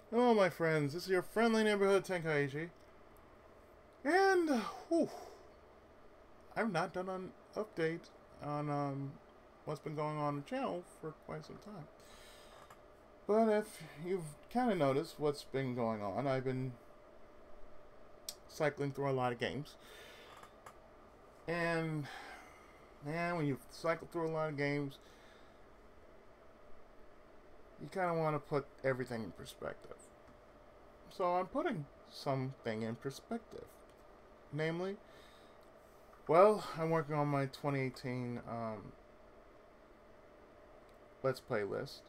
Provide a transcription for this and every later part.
Hello, my friends. This is your friendly neighborhood Tenkaichi, and whew, I've not done an update on what's been going on the channel for quite some time. But if you've kind of noticed what's been going on, I've been cycling through a lot of games, and man, when you cycle through a lot of games, you kind of want to put everything in perspective. So I'm putting something in perspective, namely, well, I'm working on my 2018 Let's Play list.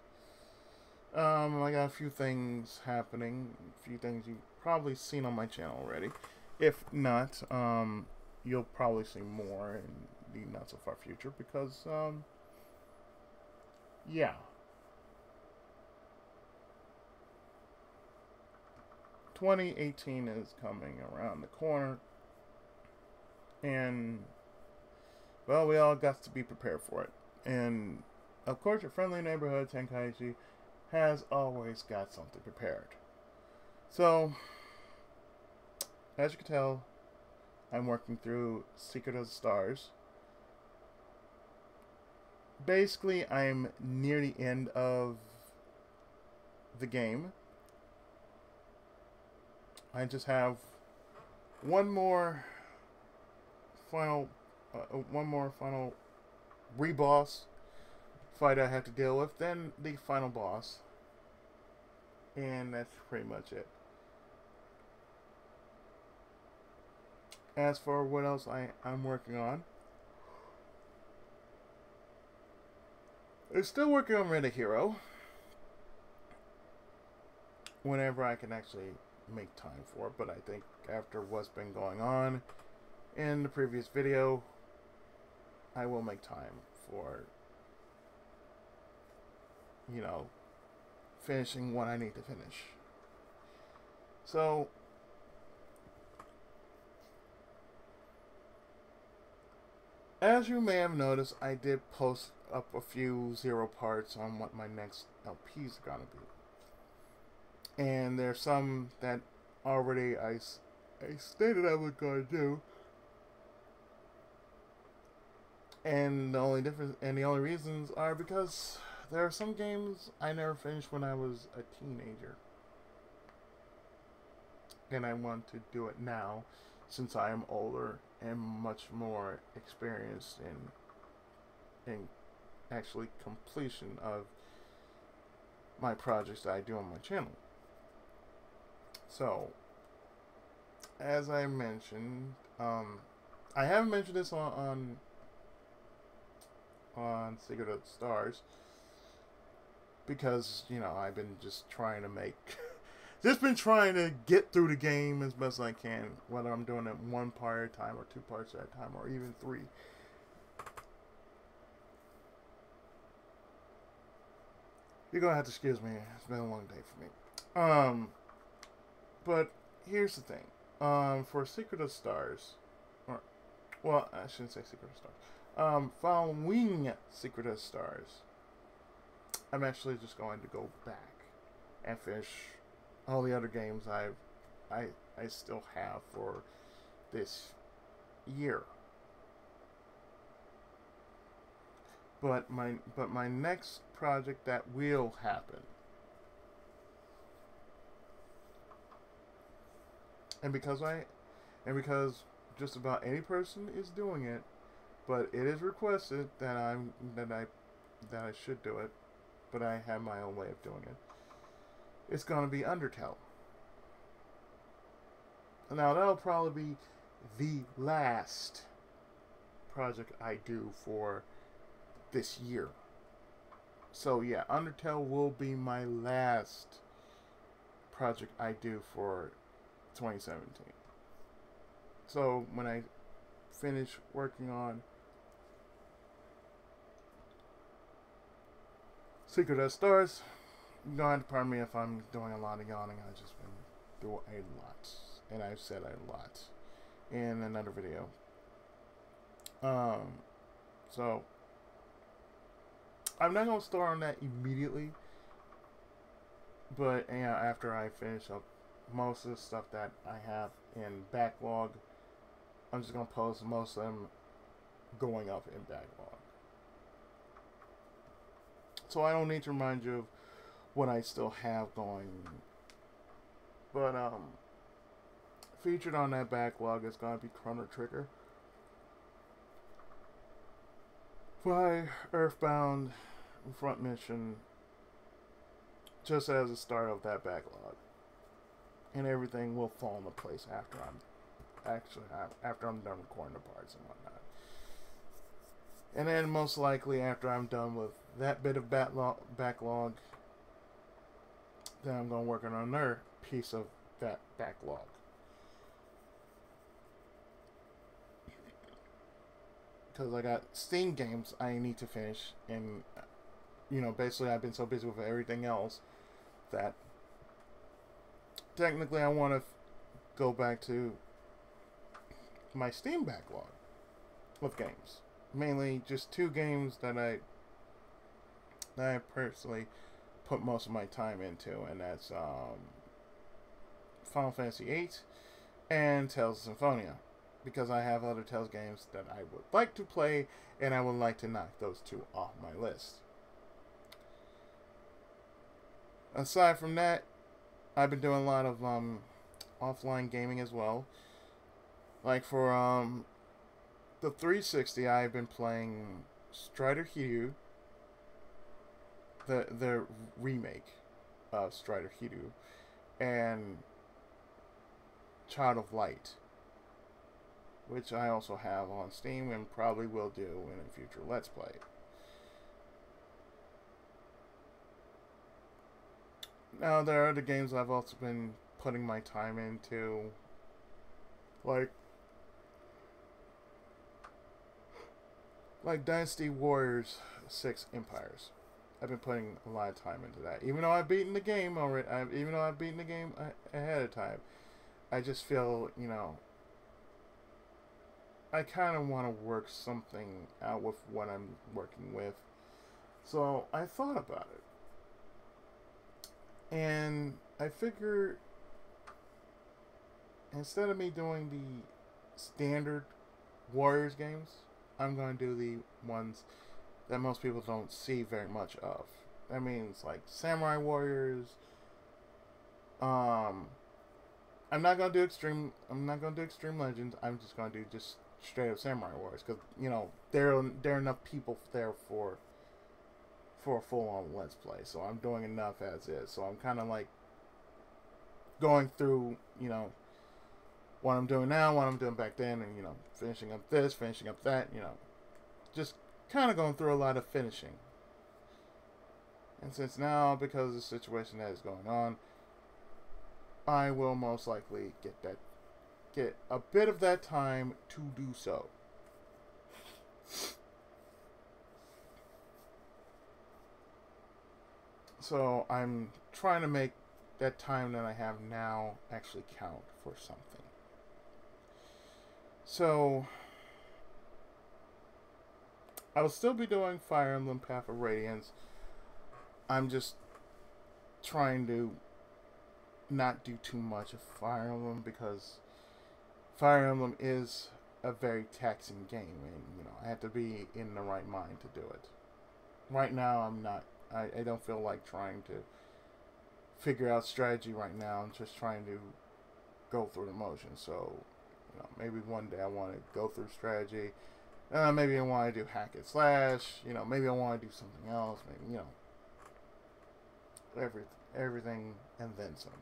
I got a few things happening, a few things you've probably seen on my channel already. If not, you'll probably see more in the not so far future because, yeah, 2018 is coming around the corner, and well, we all got to be prepared for it. And of course, your friendly neighborhood Tenkaichi has always got something prepared. So, as you can tell, I'm working through Secret of the Stars. Basically, I'm near the end of the game. I just have one more final, reboss fight I have to deal with. Then the final boss, and that's pretty much it. As for what else I'm working on, I'm still working on Red Hero. Whenever I can actually make time for it, but I think after what's been going on in the previous video, I will make time for, you know, finishing what I need to finish. So, as you may have noticed, I did post up a few zero parts on what my next LPs are gonna be. And there's some that already I stated I was gonna do. And the only reasons are because there are some games I never finished when I was a teenager, and I want to do it now, since I am older and much more experienced in actually completion of my projects that I do on my channel. So, as I mentioned, I haven't mentioned this on Secret of the Stars because, you know, I've been just trying to make just been trying to get through the game as best I can, whether I'm doing it one part at a time or two parts at a time or even three. You're gonna have to excuse me, it's been a long day for me. But here's the thing. For Secret of Stars, or well, I shouldn't say Secret of Stars. Following Secret of Stars, I'm actually just going to go back and finish all the other games I still have for this year. But my next project that will happen, and because just about any person is doing it, but it is requested that I should do it, but I have my own way of doing it. It's gonna be Undertale. Now that'll probably be the last project I do for this year. So yeah, Undertale will be my last project I do for 2017. So when I finish working on Secret of Stars, you're gonna have to pardon me if I'm doing a lot of yawning. I've just been doing a lot, and I've said a lot in another video. So I'm not gonna start on that immediately, But yeah, after I finish up most of the stuff that I have in backlog, I'm just gonna post most of them going up in backlog. So I don't need to remind you of what I still have going. But featured on that backlog is gonna be Chrono Trigger. By Earthbound Front Mission, just as the start of that backlog, and everything will fall into place after I'm done recording the parts and whatnot. And then most likely after I'm done with that bit of backlog, then I'm gonna work on another piece of that backlog. Because I got Steam games I need to finish, and basically I've been so busy with everything else that technically I want to go back to my Steam backlog of games. Mainly just two games that I personally put most of my time into, and that's Final Fantasy VIII and Tales of Symphonia. Because I have other Tales games that I would like to play, and I would like to knock those two off my list. Aside from that, I've been doing a lot of offline gaming as well. Like for the 360, I've been playing Strider Hiryu, the remake of Strider Hiryu, and Child of Light, which I also have on Steam and probably will do in a future Let's Play. Now, there are other games I've also been putting my time into, like Dynasty Warriors 6 Empires. I've been putting a lot of time into that. Even though I've beaten the game already, ahead of time, I just feel, I kind of want to work something out with what I'm working with. So I thought about it. And I figured instead of me doing the standard Warriors games, I'm going to do the ones that most people don't see very much of. That means like Samurai Warriors. I'm not going to do Extreme Legends. I'm just going to do just straight up Samurai Warriors, because there are enough people there for a full-on Let's Play. So I'm doing enough as is. So I'm kind of like going through what I'm doing now, what I'm doing back then, and finishing up this, finishing up that, just kind of going through a lot of finishing. And since now, because of the situation that is going on, I will most likely get a bit of that time to do so. So I'm trying to make that time that I have now actually count for something. So I will still be doing Fire Emblem Path of Radiance. I'm just trying to not do too much of Fire Emblem, because Fire Emblem is a very taxing game, and I have to be in the right mind to do it. Right now I'm not. I don't feel like trying to figure out strategy right now. I'm just trying to go through the motions. So maybe one day I want to go through strategy. Maybe I want to do hack and slash. Maybe I want to do something else. Maybe everything and then some.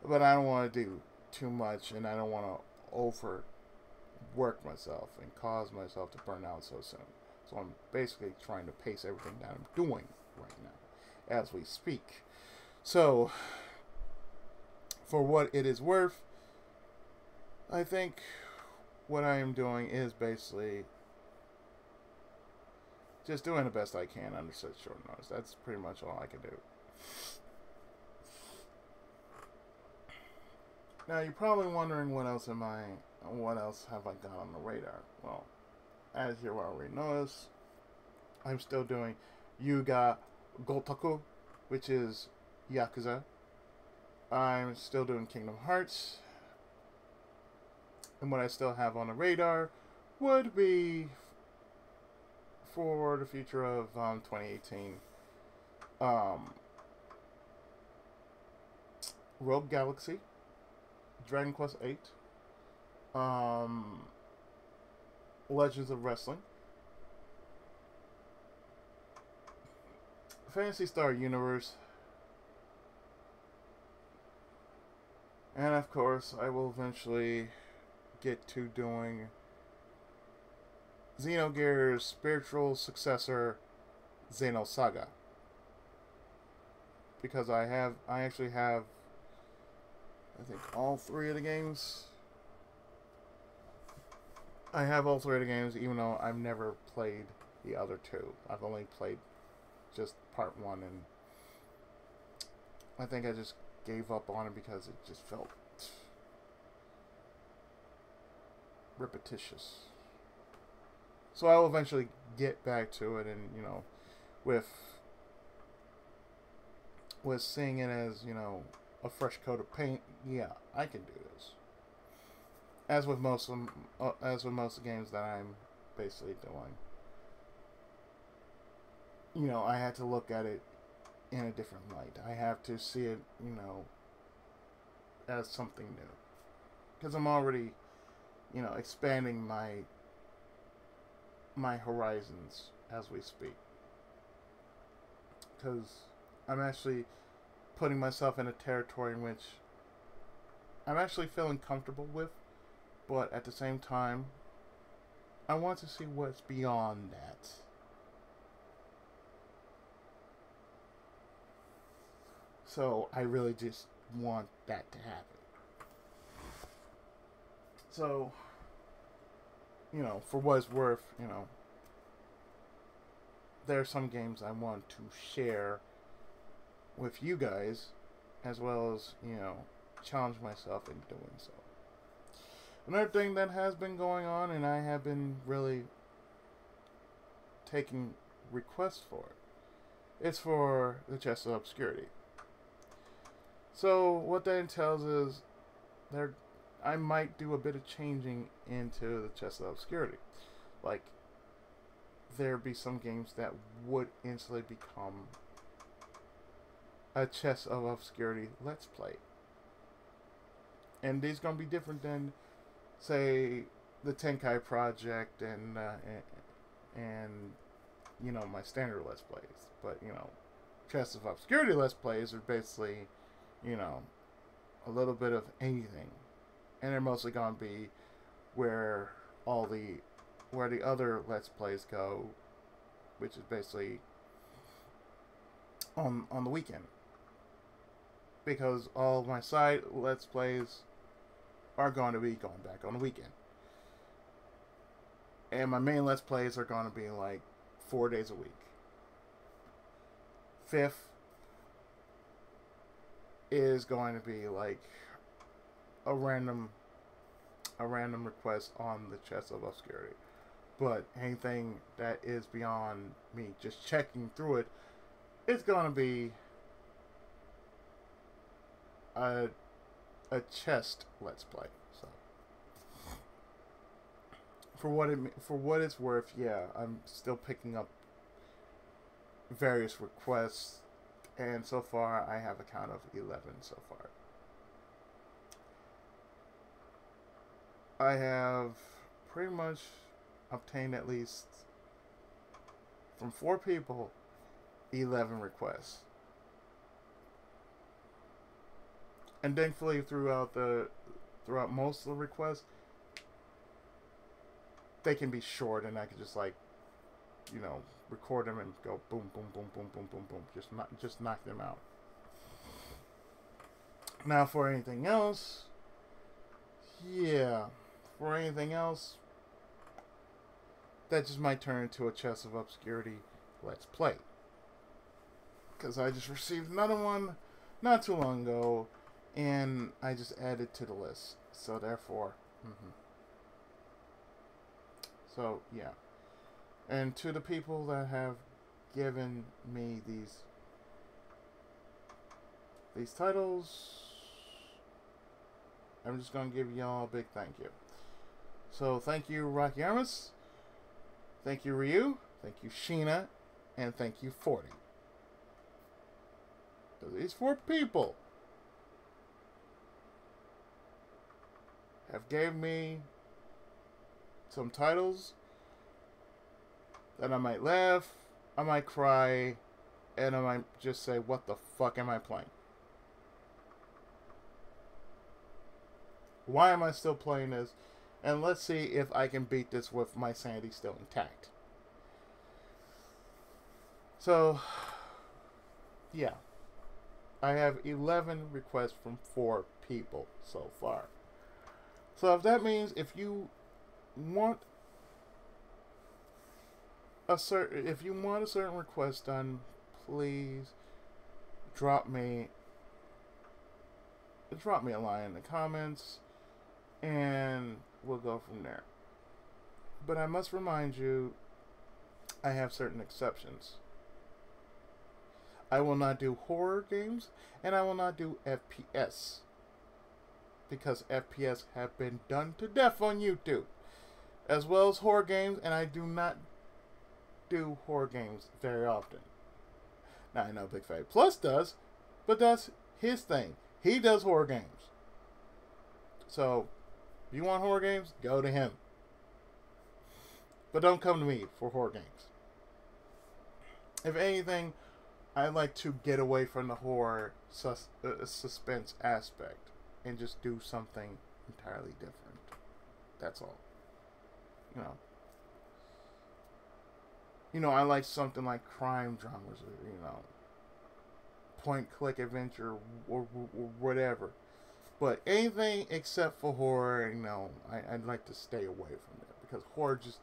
But I don't want to do too much, and I don't want to overwork myself and cause myself to burn out so soon. So I'm basically trying to pace everything that I'm doing right now as we speak. So, for what it is worth, I think what I am doing is basically just doing the best I can under such short notice. That's pretty much all I can do. Now you're probably wondering what else have I got on the radar? Well, as you already noticed, I'm still doing Yuga Gotoku, which is Yakuza. I'm still doing Kingdom Hearts. And what I still have on the radar would be for the future of 2018. Rogue Galaxy, Dragon Quest VIII, Legends of Wrestling, Phantasy Star Universe, and of course I will eventually get to doing Xenogears' spiritual successor, Xenosaga. Because I actually have, I think, all three of the games. I have all three of the games, even though I've never played the other two. I've only played just part one, and I think I just gave up on it because it just felt repetitious. So I will eventually get back to it, and with seeing it as a fresh coat of paint, yeah, I can do this. As with most of the games that I'm basically doing, I had to look at it in a different light. I have to see it, as something new, because I'm already, expanding my horizons as we speak. Because I'm actually putting myself in a territory in which I'm actually feeling comfortable with, but at the same time, I want to see what's beyond that. So I really just want that to happen. So, for what it's worth, there are some games I want to share with you guys, as well as, challenge myself in doing so. Another thing that has been going on, and I have been really taking requests for it, it's for the Chest of Obscurity. So what that entails is I might do a bit of changing into the Chest of Obscurity. Like, there be some games that would instantly become a Chest of Obscurity Let's Play. And these gonna be different than, say, the Tenkai Project and my standard Let's Plays. But, Chest of Obscurity Let's Plays are basically, a little bit of anything. And they're mostly gonna be where the other Let's Plays go, which is basically on the weekend. Because all of my side Let's Plays are going to be going back on the weekend. And my main Let's Plays are going to be like 4 days a week. Fifth is going to be like a random request on the Chest of Obscurity. But anything that is beyond me just checking through it, it's going to be a chest Let's Play. So for what it's worth, yeah, I'm still picking up various requests, and so far I have a count of 11 so far. I have pretty much obtained at least from 4 people 11 requests. And thankfully throughout most of the requests, they can be short, and I can just record them and go boom, boom, boom, boom, boom, boom, boom, just knock them out. Now for anything else, that just might turn into a Chest of Obscurity Let's Play. Because I just received another one not too long ago, and I just added to the list. So therefore, So yeah. And to the people that have given me these these titles, I'm just going to give y'all a big thank you. So thank you, Rocky Armas. Thank you, Ryu. Thank you, Sheena. And thank you, 40. So these 4 people have gave me some titles that I might laugh, I might cry, and I might just say, what the fuck am I playing? Why am I still playing this? And let's see if I can beat this with my sanity still intact. So, yeah. I have 11 requests from 4 people so far. So if that means if you want a certain request done, please drop me a line in the comments, and we'll go from there. But I must remind you, I have certain exceptions. I will not do horror games, and I will not do FPS, because FPS have been done to death on YouTube, as well as horror games, and I do not do horror games very often. Now I know Big Fat Plus does, but that's his thing. He does horror games. So, if you want horror games, go to him. But don't come to me for horror games. If anything, I like to get away from the horror suspense aspect and just do something entirely different. That's all. I like something like crime dramas, or, point-click adventure, or whatever. But anything except for horror, I'd like to stay away from it, because horror just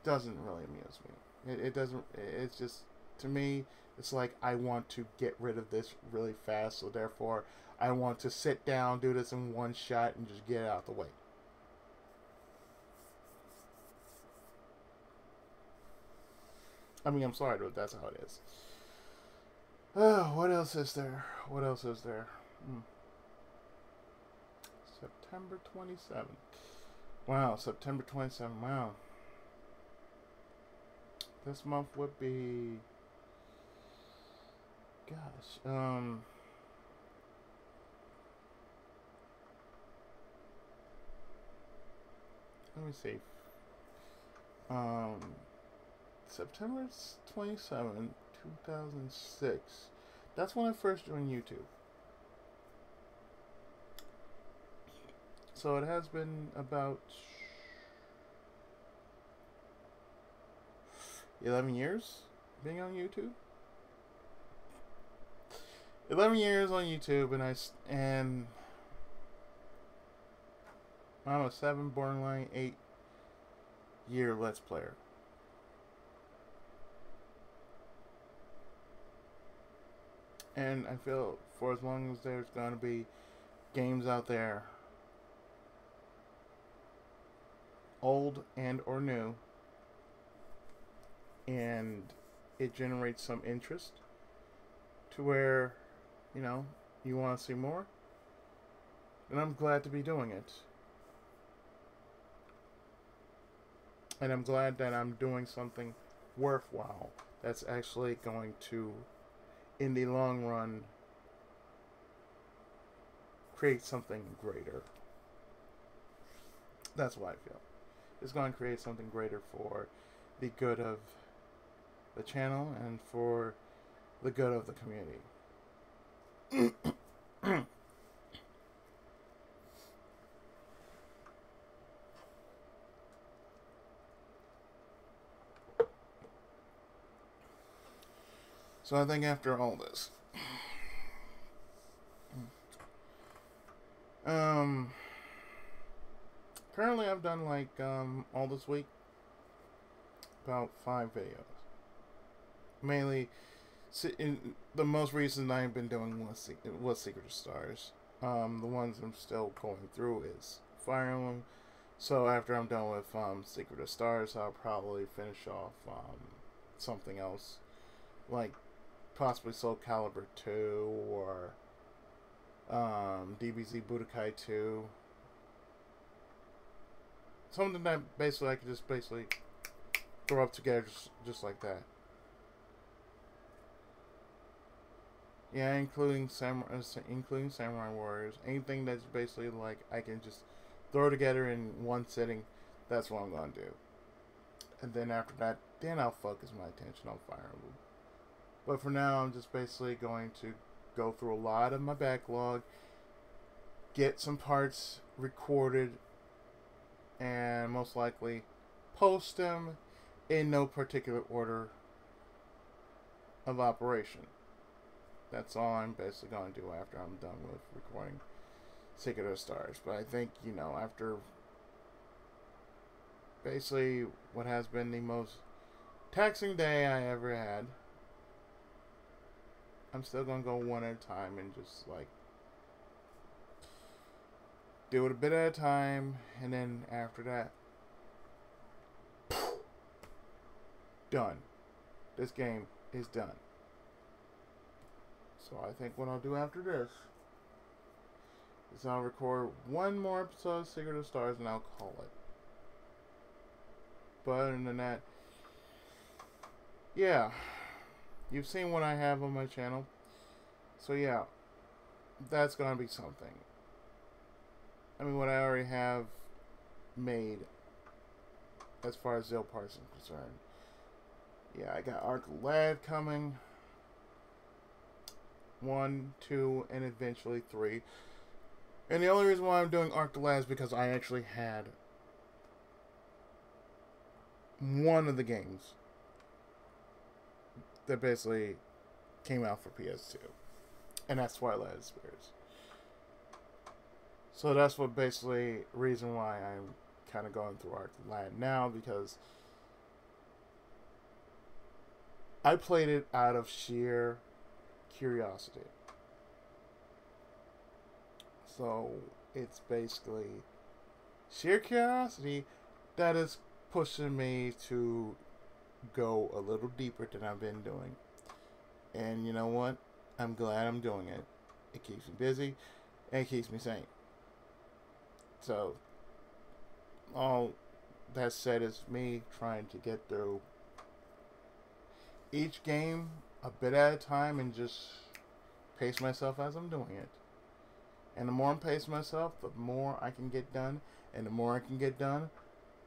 doesn't really amuse me. It doesn't. It's just, to me, it's like I want to get rid of this really fast, so therefore I want to sit down, do this in one shot, and just get it out the way. I mean, I'm sorry, but that's how it is. What else is there? September 27th. Wow, September 27th. Wow. This month would be... Gosh. Let me see. September 27th, 2006. That's when I first joined YouTube. So it has been about 11 years being on YouTube. 11 years on YouTube, and I'm a 7, borderline 8 year Let's Player. And I feel for as long as there's going to be games out there, old and or new, and it generates some interest to where, you want to see more, then I'm glad to be doing it. And I'm glad that I'm doing something worthwhile that's actually going to, in the long run, create something greater. That's what I feel. It's going to create something greater for the good of the channel and for the good of the community. So I think after all this, currently I've done all this week about 5 videos. Mainly, the most recent I've been doing was Secret of Stars. The ones I'm still going through is Fire Emblem. So after I'm done with Secret of Stars, I'll probably finish off something else, like possibly Soul Calibur 2 or DBZ Budokai 2. Something that basically I could just basically throw up together just like that. Yeah, including Samurai Warriors. Anything that's basically like I can just throw together in one sitting. That's what I'm gonna do. And then after that, then I'll focus my attention on Fire Emblem. But for now, I'm just basically going to go through a lot of my backlog, get some parts recorded, and most likely post them in no particular order of operation. That's all I'm basically going to do after I'm done with recording Secret of the Stars. But I think, you know, after basically what has been the most taxing day I ever had, I'm still going to go one at a time and just, like, do it a bit at a time. And then after that, done. This game is done. So I think what I'll do after this is I'll record one more episode of Secret of the Stars and I'll call it. But other than that, yeah, you've seen what I have on my channel. So yeah, that's gonna be something. I mean, what I already have made as far as Zilparts is concerned. Yeah, I got Arc Lad coming. 1, 2, and eventually 3. And the only reason why I'm doing Arc the Lad is because I actually had one of the games that basically came out for PS2. And that's Twilight of Spirits. So that's what basically reason why I'm kind of going through Arc the Lad now, because I played it out of sheer curiosity. So it's basically sheer curiosity that is pushing me to go a little deeper than I've been doing. And you know what? I'm glad I'm doing it. It keeps me busy and it keeps me sane. So all that said is me trying to get through each game a bit at a time and just pace myself as I'm doing it. And the more I'm pacing myself, the more I can get done. And the more I can get done,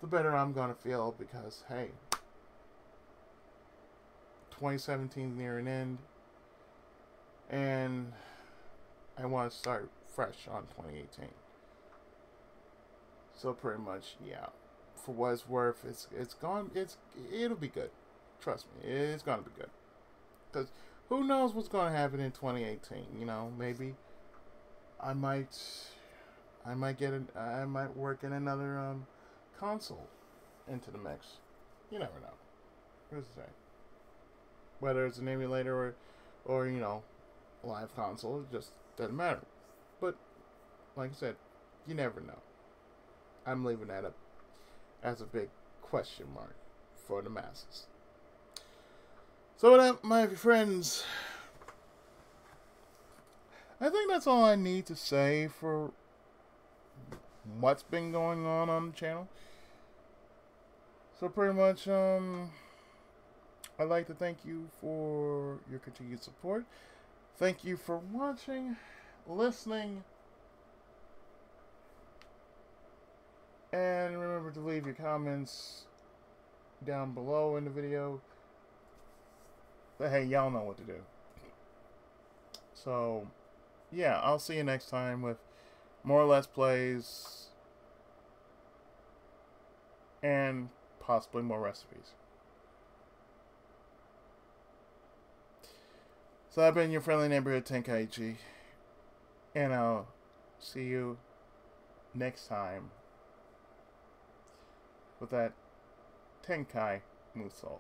the better I'm going to feel, because, hey, 2017 is near an end. And I want to start fresh on 2018. So pretty much, yeah. For what it's worth, it'll be good. Trust me, it's going to be good. Because who knows what's going to happen in 2018? You know, maybe I might work in another console into the mix. You never know. Who's to say? Whether it's an emulator or you know, a live console, it just doesn't matter. But like I said, you never know. I'm leaving that up as a big question mark for the masses. So what up, my friends? I think that's all I need to say for what's been going on the channel. So pretty much, I'd like to thank you for your continued support. Thank you for watching, listening, and remember to leave your comments down below in the video. But hey, y'all know what to do. So, yeah, I'll see you next time with more Let's Plays and possibly more recipes. So I've been your friendly neighborhood Tenkaichi, and I'll see you next time with that Tenkai Musou.